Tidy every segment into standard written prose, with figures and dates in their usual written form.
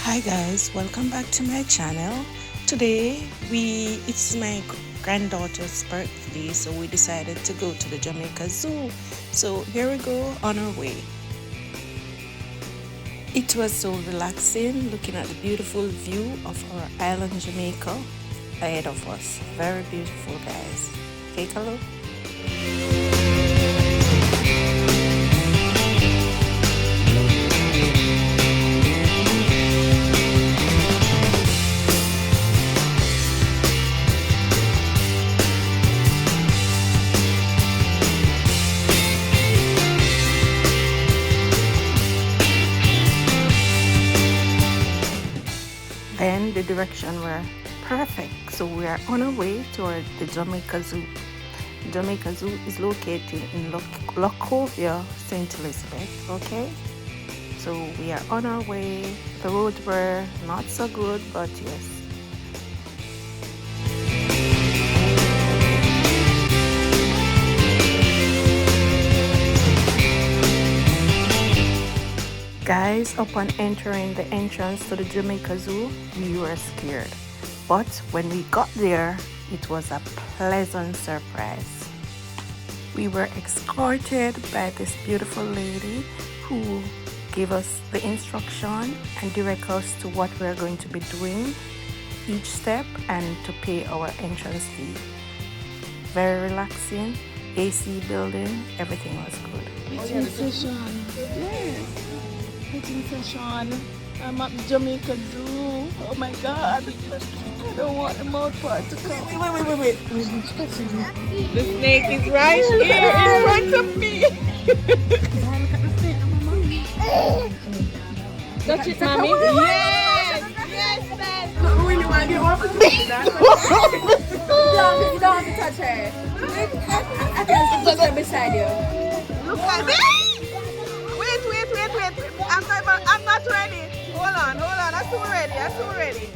Hi guys, welcome back to my channel. Today it's my granddaughter's birthday, so we decided to go to the Jamaica Zoo. So here we go on our way. It was so relaxing looking at the beautiful view of our island Jamaica ahead of us. Very beautiful guys. Take a look. Then the direction were perfect, so we are on our way toward the Jamaica Zoo. The Jamaica Zoo is located in Locovia, St. Elizabeth. Okay, so we are on our way. The roads were not so good, but yes. Guys, upon entering the entrance to the Jamaica Zoo, we were scared. But when we got there, it was a pleasant surprise. We were escorted by this beautiful lady who gave us the instruction and direct us to what we're going to be doing each step and to pay our entrance fee. Very relaxing, AC building, everything was good. Meeting session. Yes. Meeting session. I'm at Jamaica Zoo. Oh my god. I don't want the mouth part to come. Wait. The snake is right here in front of me. Touch it, mommy. Yes. Yes, man. You really want to get off of me? You don't have to touch her. I can put her beside you. Look at me. Wait. I'm not ready. Hold on. I'm too ready.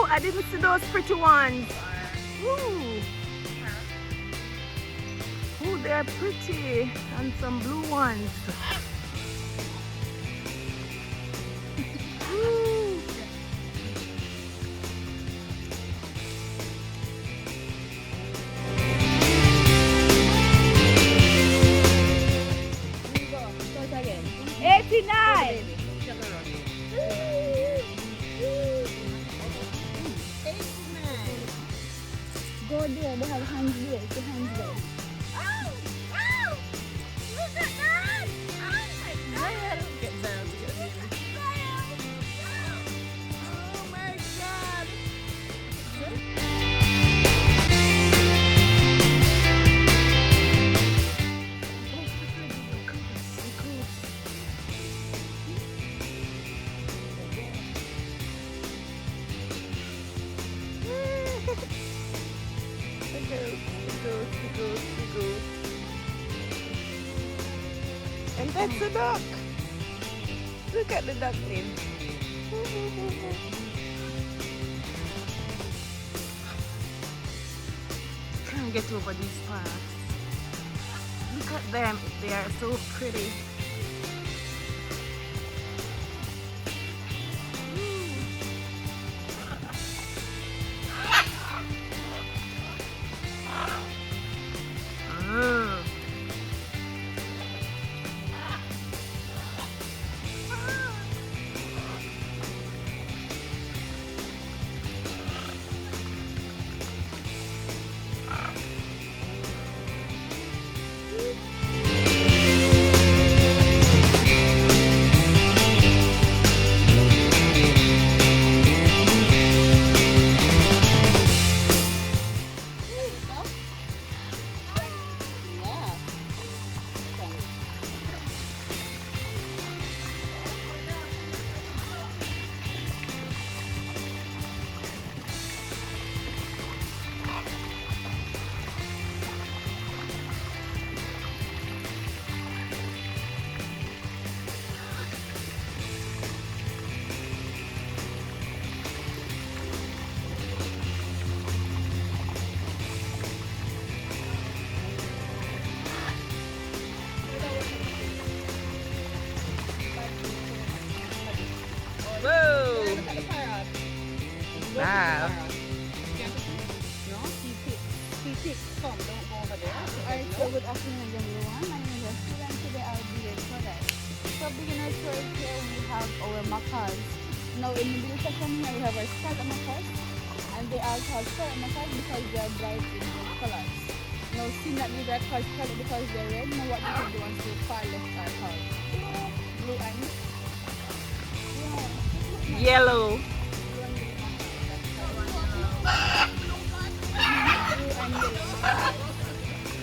I didn't see those pretty ones. Ooh, they're pretty. And some blue ones. Ooh. Start again. 89. Go there, they have hands there, the hands there. Oh! Look at that! Oh my god! Get down to get in. Oh my god! The goat. And that's a duck. Look at the duckling. Can't get over these parks. Look at them, they are so pretty. Whoa! Wow. No, he come, don't go over there. Alright, so good afternoon again everyone. My name is Esther and today I'll be your product. So beginners right here we have our macaws. Now in the middle section here we have our scarlet macaws and they are called scarlet macaws because they are bright in their colors. Now seeing that these are called scarlet because they're red, now what do the ones to the far left are called? Blue and Yellow.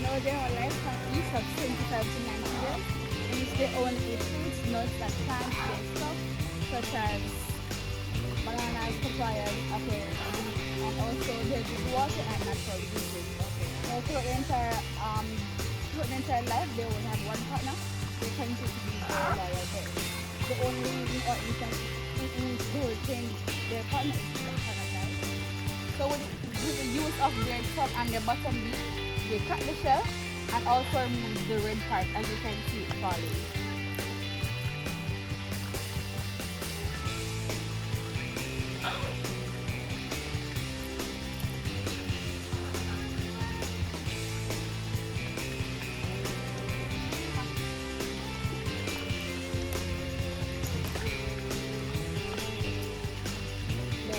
Now their lifespan is of 25 to 90 years, in which they only eat fruits, nuts, and plants and stuff such as bananas, papayas, apples, and also they drink water and natural juices. Now throughout the entire life, they will have one partner. They continue to be very loyal there. The only reason or instance in which they will change their partner is the partner life. So with the use of their top and their bottom beak, they crack the shell and also remove the red part as you can see it falling.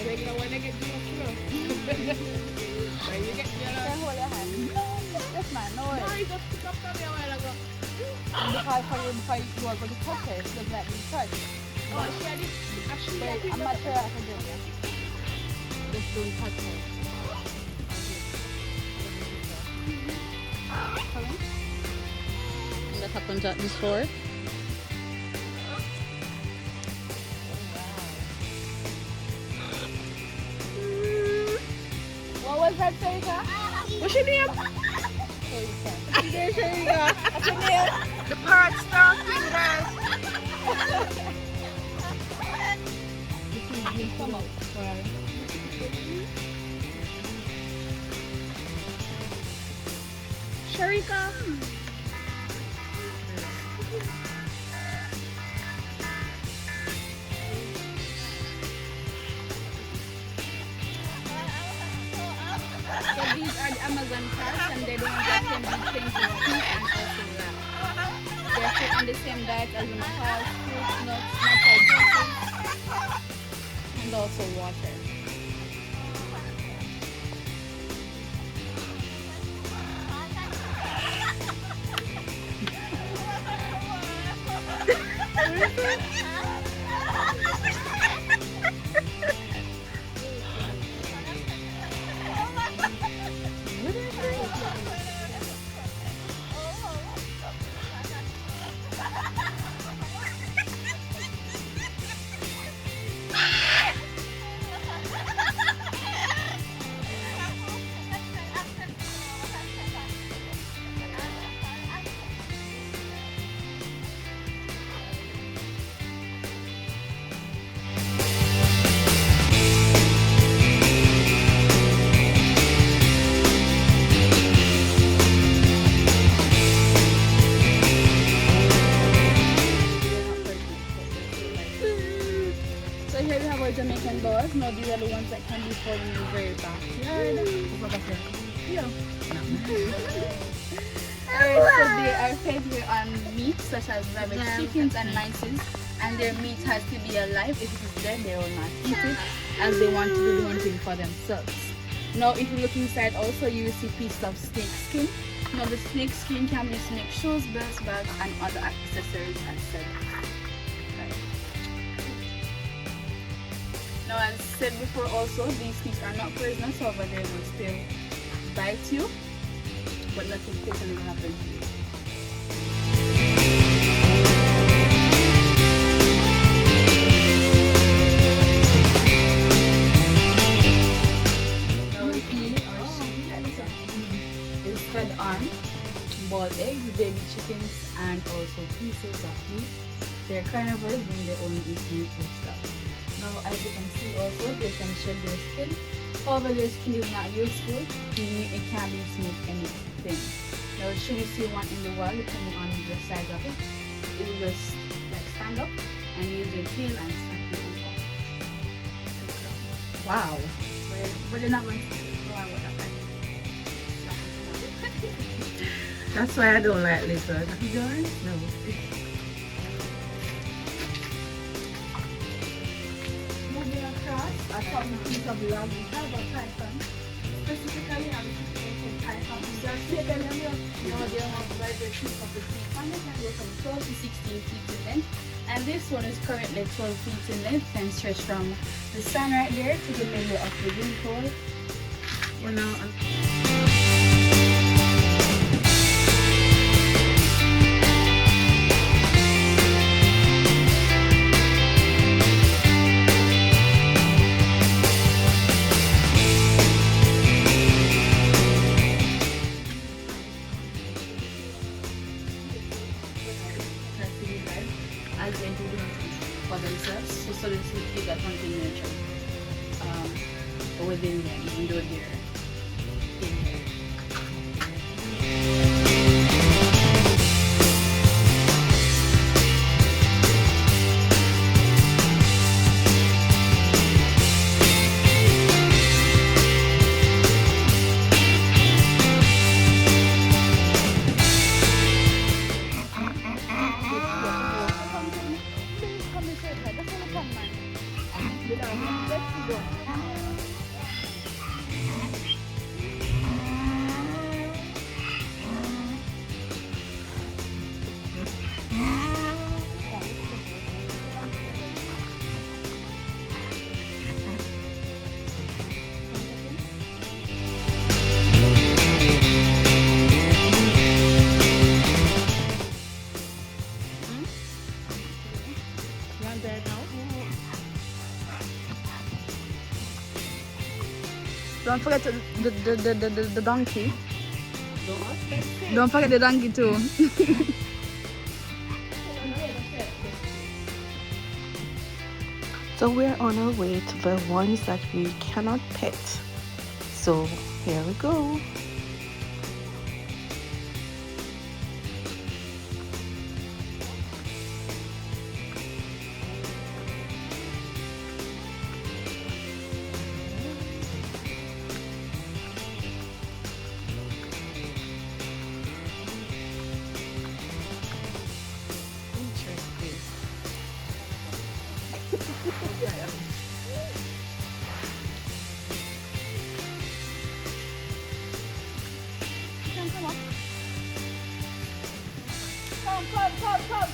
They don't want to get too much love. Where you get your Can hold your hand. Yes man, no way. you just pick up from me a while ago. Before you are going to touch her, she doesn't let me touch. Oh, she had it. Actually, But I'm not sure I can do it. Just don't touch her. That happens at this floor. What was that, Sharika? what's your name? Sharika. There's Sharika. What's your name? The parrot star fingers. This is come up. Sharika. So these are the Amazon parrots and they're the ones that can be changed to fruit and also wrap. They're fed on the same diet as the macaws, fruits, nuts, natural juices, and also water. So here we have our Jamaican balls. Now these are the ones that can be found in the very backyard. Yeah. Alright, so they are fed here on meat such as rabbit, chickens and mices, and their meat has to be alive. If it is dead, they will not eat it, as they want to do the one thing for themselves. Now if you look inside also, you will see pieces of snake skin. Now the snake skin can be snake shoes, belts, bags and other accessories as said. Now as said before also, these snakes are not poisonous, however they will still bite you, but nothing fatal will happen to you. Now we see our sheep is fed on boiled eggs, baby chickens and also pieces of meat. They're carnivores, meaning they only eat meat and stuff. Now as you can see also, they can shed their skin. However, their skin is not useful, meaning it can't be smooth anything. Now should you see one in the wild, depending on the size of it, it will just like stand up and use their tail and snap you over. Wow. But they're not going to go on with that. That's why I don't like lizard. You don't? No. Moving across, I found a piece of log. We have a python. Specifically, I'm using python. They're taken them here. Now they have a very piece of the snake. And they can go from 12 to 16 feet in length. And this one is currently 12 feet in length and stretch from the sun right there to the middle of the wind pole. You know, as they do for themselves, so this will be that one thing nurture within them, even though they're in here. Don't forget the donkey. Don't forget the donkey too. So we're on our way to the ones that we cannot pet. So here we go.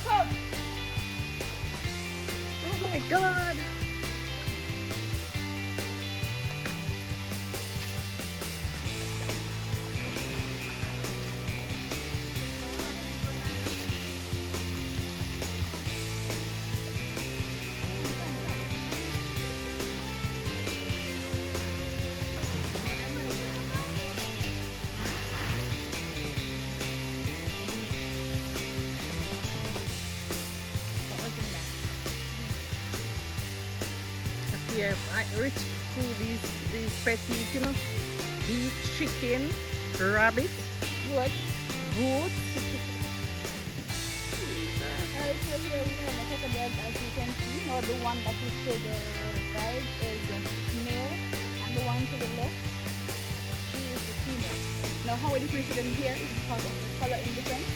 Come. oh my God. Here, rich food, these pet meat, you know, beef, chicken, rabbit, goat. So here we have a crocodile, as you can see. Now the one that is to the right is male, and the one to the left, she is the female. Now how we differentiate them here is because of the color indifference.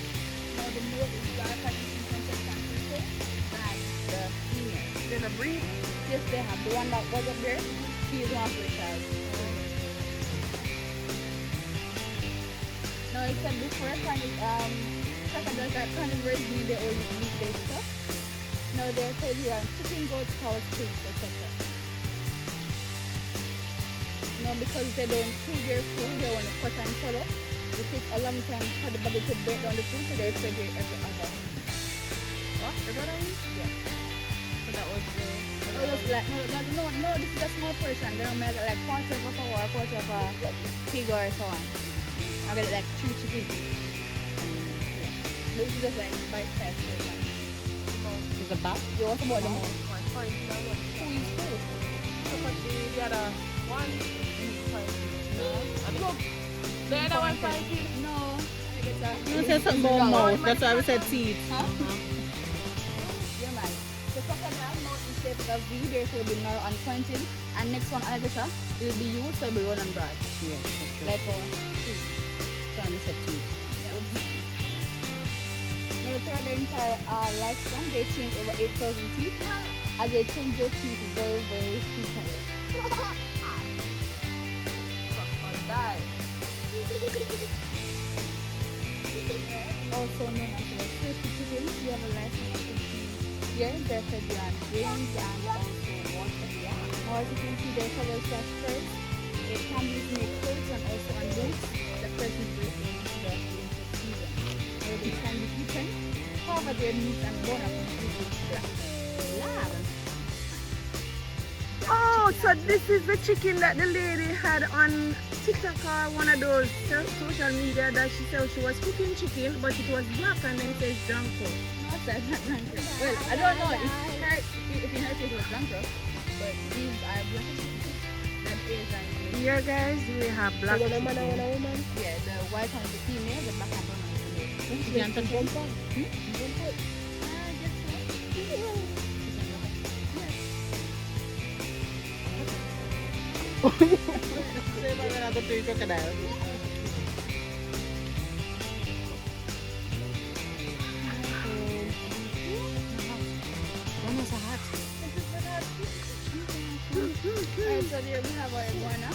Now the male is darker in terms of temperature, and the female. There's a breed. Yes, they have. The one that was up there, she is one of the child. Now it said before second carnivores need their own meat-based stuff. Now they're said here chicken, goats, cows, pigs, etc. Now because they don't chew their food, they want to cut and follow. It takes a long time for the body to break down the food, so they're fed here every other. What? Is that a week? Yeah. So that was the... Oh, that's like, no, this is a small portion. They don't make like quarter of a cow or quarter of a pig or so on. I get like 2 chickens. Yeah. This is just like bite-sized portion. Is the back? You want about the more? Who is who? So but the other one is 5 feet. Look. The other one 5 feet? No. I get that. You said something about mouth. That's why we said teeth. Huh? Yeah, man. The crocodile mouth is shaped like a V, therefore it will be narrow and pointed. And next one, Agatha, it will be U, so it will be round and broad. Yes, that's true. Like one. So I said teeth. Now, throughout their entire lifespan, they change over 8,000 teeth. As they change their teeth very, very frequently. Crocodile. Also known as the safety chickens, you have a lifespan of 15 years. They're fed beyond grains and also water. Now, as you can see, their colors are first. It can be used to make clothes and also on boots. The first is into the winter season. Where they can be eaten. However, their meat and bone are completely black. Lamb. Oh, so this is the chicken that the lady had on TikTok or one of those social media that she said she was cooking chicken, but it was black and then it says Janko. No, that's not Janko. Well, I don't know if in her case it was Janko, but these are black chickens. That is an Here, guys, we have black So, chicken. yeah, the white one is the female, the black and brown one is the male. You can touch one part. Say about another three crocodiles. One is a hat. Alright, so there we have our iguana.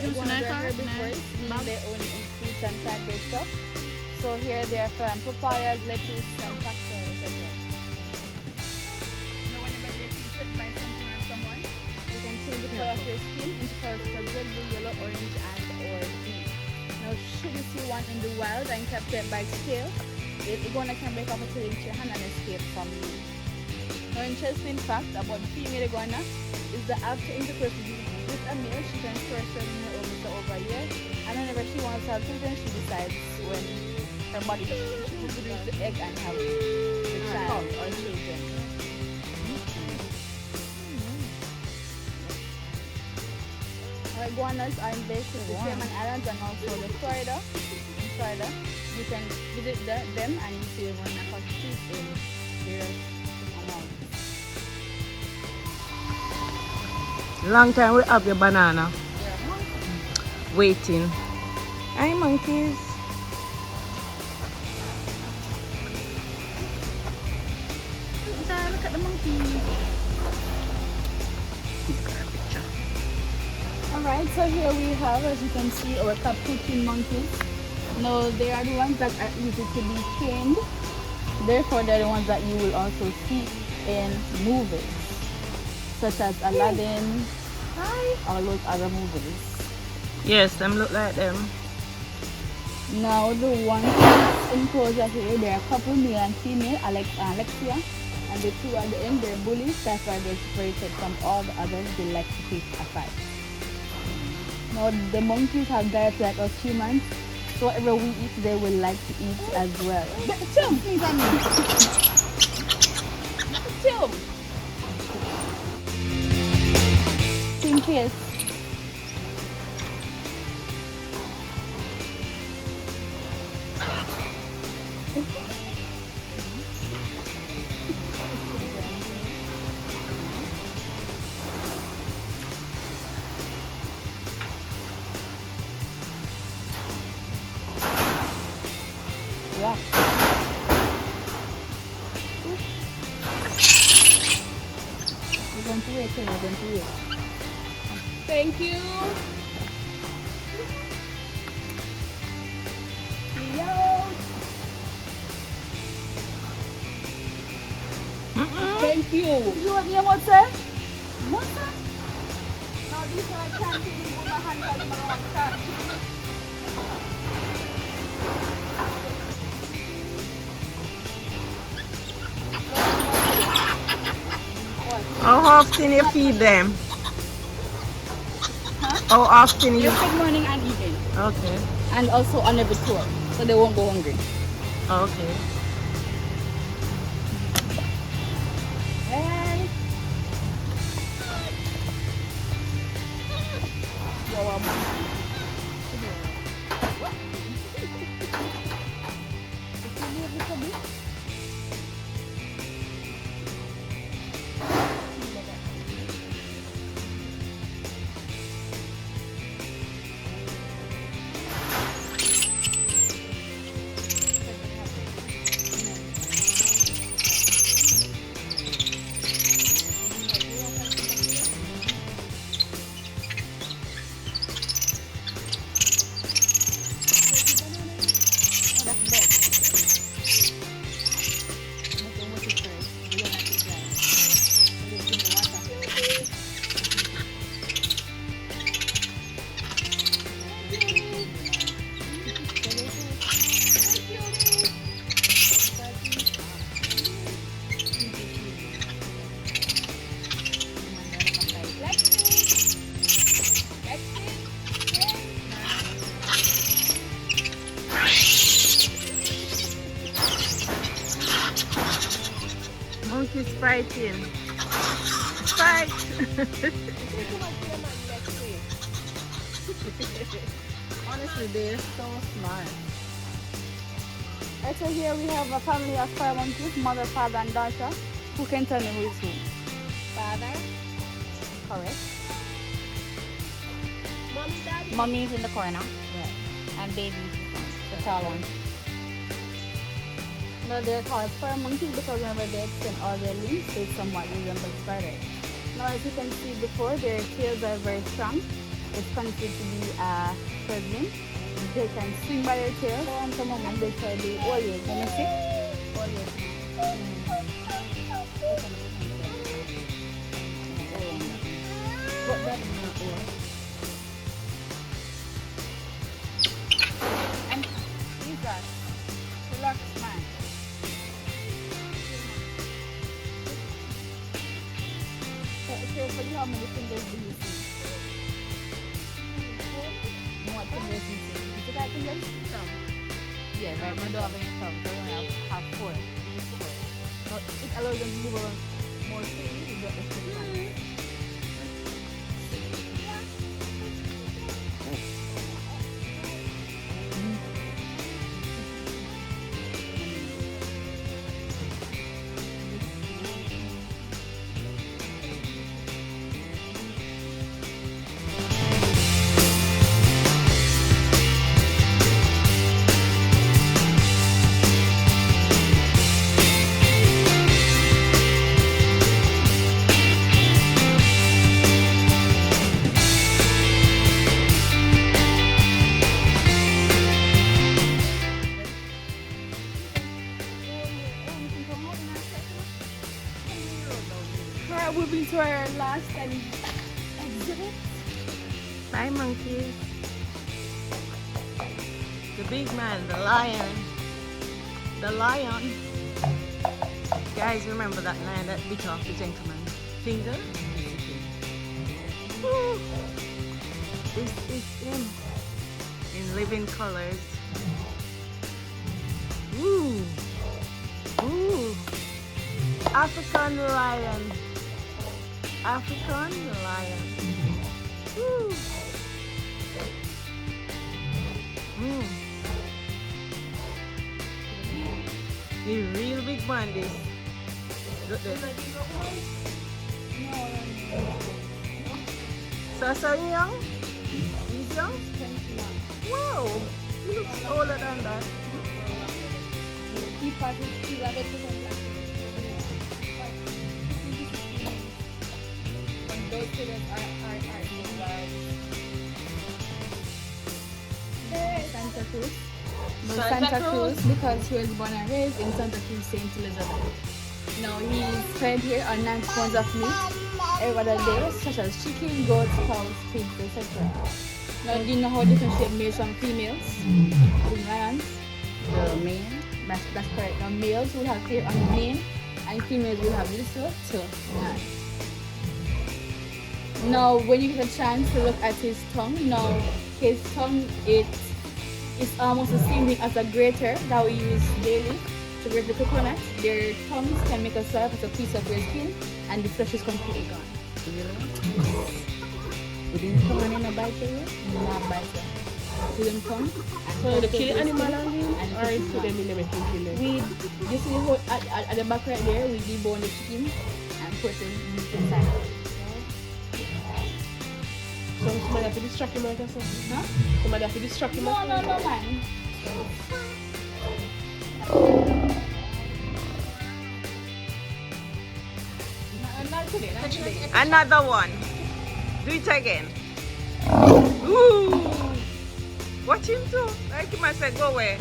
Iguanas are herbivores, meaning they own fruits and plant-based stuff. So here they are from papayas, lettuce, and cactus, etc. Now whenever they feel threatened by something or someone, you can change the color of your skin into colors of red, blue, yellow, orange, and or green. Now should you see one in the wild and captured by its tail, the iguana can break off a tail into your hand and escape from you. Now interesting fact about the female iguana is that after intercourse with a male, she can store her over for over a year, and whenever she wants to have children, she decides when her body she will produce the egg and have the child or children. Our iguanas are invasive to the Cayman Islands and also the Florida. In Florida, you can visit them and you see iguana costumes in various amounts. Long time we have your banana Yeah. waiting. Hi, monkeys. Look at the monkey. Alright, so here we have, as you can see, our capuchin monkeys. Now, they are the ones that are easy to be trained. Therefore, they're the ones that you will also see in movies, such as Aladdin, all those other movies. Yes, them look like them. Now, the ones in closer here, there are a couple, male and female, Alex and Alexia. And the two at the end, they're bullies. That's why they're separated from all the others. They like to pick a fight. Now, the monkeys have diets like us humans. So whatever we eat, they will like to eat as well. Chill! Chill! In case. Don't wait, don't wait. Thank you. Yo. Thank you. You want me a motor? Motor? No, this one I can't even put my hand on my hand. How often you feed them? Huh? How often You you... feed morning and evening. Okay. And also on every tour. So they won't go hungry. Okay. Hey. Monkey's fighting. Fight! Honestly, they're so smart. Right, so here we have a family of 5 monkeys, mother, father, and daughter. Who can tell me who is who? Father. Correct. Mommy, daddy. Mommy is in the corner. Right. And baby is in front, the tall one. No, they're called fur monkeys because whenever they extend all their limbs, they somewhat resemble spiders. Now, as you can see before, their tails are very strong. It's considered to be a pregnant. They can swing by their tail and come on and they try to always. Can you see? Always. But that's not all. And he's that. Relax, man. Carefully, how many fingers do you see? What fingers do you see? You see that fingers? Some. Yeah, right. My dog has some. So I have 4. But it allows them to move around more freely. You don't have to we've been to our last exhibit. Bye, monkeys. The big man, the lion. The lion. Guys, remember that lion that bit off the gentleman's finger? Woo. This is him in living colors. Woo. Woo. African lion. African lion. Woo. Mm. He's real big man, this. Look there. So young? He's young? Wow. He looks older than that. those students are Santa Cruz. No, Santa Cruz because he was born and raised in Santa Cruz, St. Elizabeth. Now he's fed here on 9 pounds of meat every other day, such as chicken, goats, cows, pigs, etc. Now do you know how differentiate males from females? The lions, the male, that's correct. Now males will have hair on the mane and females will have little to none. Now when you get a chance to look at his tongue, now his tongue it's almost the same thing as a grater that we use daily to grate the coconut. Their tongues can make a slab as a piece of your skin and the flesh is completely gone. You didn't come on in a bite here? Not bite here. See them come? So the kill animal on him or is put them in everything kill them? You see at the back right there, we debone the chicken and put the meat inside. So somebody have to distract him like or something? Huh? Somebody have to distract him? No, man. Not today. Another one. Do it again. Ooh. Watch him too. Like him I said, go away.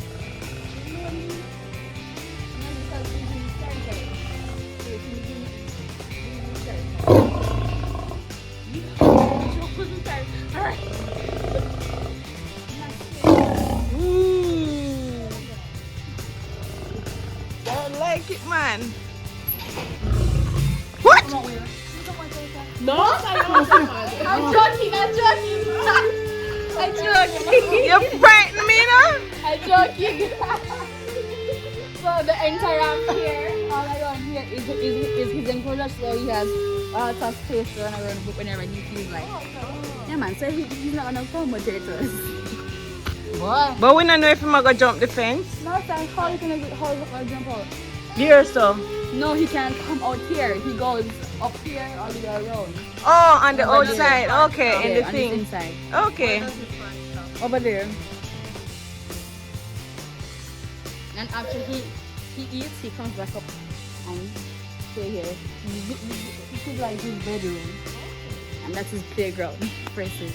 Ooh. Don't like it, man. What? No, I'm joking. You frightened me, no? I'm joking. So the entire here, all around here is his enclosure, so he has lots of space to run around whenever he feels like. Yeah, man. So he's not gonna come with us. What? But we don't know if he's gonna jump the fence. No, sir. How you gonna jump out? Here, so. No, he can't come out here. He goes up here all the way around. Oh, on the Over outside. there. Okay, in the on thing. this inside. Okay. Over there. And after he eats, he comes back up and stay here. This is like his bedroom. And that's his playground, firstly.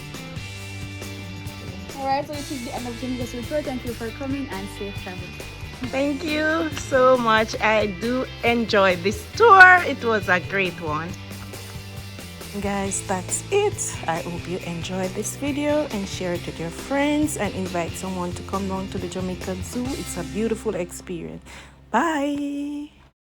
Alright, so this is the end of Jamaica's report. Thank you for coming and safe travel. Thank you so much. I do enjoy this tour. It was a great one. Guys, that's it. I hope you enjoyed this video and share it with your friends and invite someone to come down to the Jamaica Zoo. It's a beautiful experience. Bye.